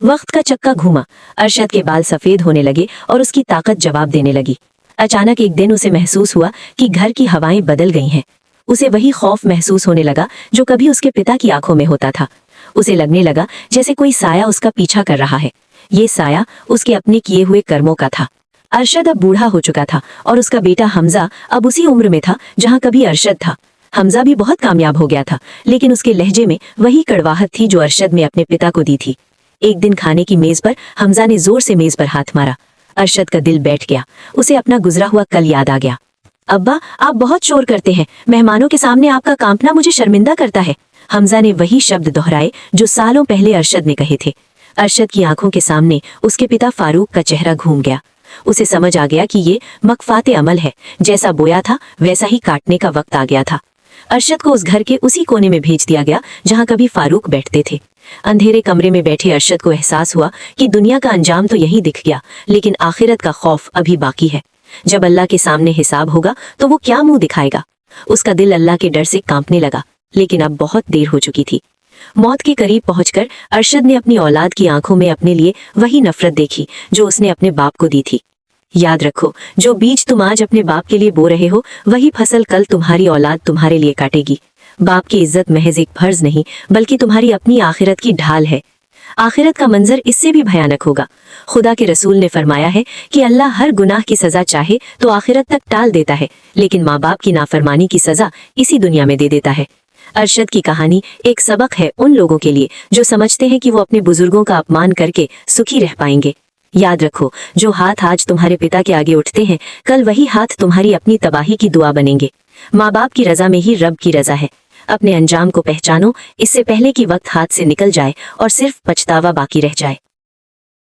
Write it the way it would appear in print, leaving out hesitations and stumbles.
वक्त का चक्का घूमा। अरशद के बाल सफेद होने लगे और उसकी ताकत जवाब देने लगी। अचानक एक दिन उसे महसूस हुआ कि घर की हवाएं बदल गई हैं। उसे वही खौफ महसूस होने लगा जो कभी उसके पिता की आंखों में होता था। उसे लगने लगा जैसे कोई साया उसका पीछा कर रहा है। ये साया उसके अपने किए हुए कर्मों का था। अरशद अब बूढ़ा हो चुका था और उसका बेटा हमजा अब उसी उम्र में था जहां कभी अरशद था। हमजा भी बहुत कामयाब हो गया था, लेकिन उसके लहजे में वही कड़वाहट थी जो अरशद ने अपने पिता को दी थी। एक दिन खाने की मेज पर हमजा ने जोर से मेज पर हाथ मारा। अरशद का दिल बैठ गया। उसे अपना गुजरा हुआ कल याद आ गया। अब्बा, आप बहुत शोर करते हैं। मेहमानों के सामने आपका कांपना मुझे शर्मिंदा करता है। हमजा ने वही शब्द दोहराए जो सालों पहले अरशद ने कहे थे। अरशद की आंखों के सामने उसके पिता फारूक का चेहरा घूम गया। उसे समझ आ गया कि ये मकफाते अमल है। जैसा बोया था वैसा ही काटने का वक्त आ गया था। अरशद को उस घर के उसी कोने में भेज दिया गया जहां कभी फारूक बैठते थे। अंधेरे कमरे में बैठे अरशद को एहसास हुआ कि दुनिया का अंजाम तो यही दिख गया, लेकिन आखिरत का खौफ अभी बाकी है। जब अल्लाह के सामने हिसाब होगा तो वो क्या मुंह दिखाएगा। उसका दिल अल्लाह के डर से कांपने लगा, लेकिन अब बहुत देर हो चुकी थी। मौत के करीब पहुंचकर अरशद ने अपनी औलाद की आंखों में अपने लिए वही नफरत देखी जो उसने अपने बाप को दी थी। याद रखो, जो बीज तुम आज अपने बाप के लिए बो रहे हो, वही फसल कल तुम्हारी औलाद तुम्हारे लिए काटेगी। बाप की इज्जत महज एक फर्ज नहीं, बल्कि तुम्हारी अपनी आखिरत की ढाल है। आखिरत का मंजर इससे भी भयानक होगा। खुदा के रसूल ने फरमाया है कि अल्लाह हर गुनाह की सजा चाहे तो आखिरत तक टाल देता है, लेकिन माँ बाप की नाफरमानी की सजा इसी दुनिया में दे देता है। अरशद की कहानी एक सबक है उन लोगों के लिए जो समझते हैं कि वो अपने बुजुर्गों का अपमान करके सुखी रह पाएंगे। याद रखो, जो हाथ आज तुम्हारे पिता के आगे उठते हैं, कल वही हाथ तुम्हारी अपनी तबाही की दुआ बनेंगे। माँ बाप की रजा में ही रब की रजा है। अपने अंजाम को पहचानो, इससे पहले कि वक्त हाथ से निकल जाए और सिर्फ पछतावा बाकी रह जाए।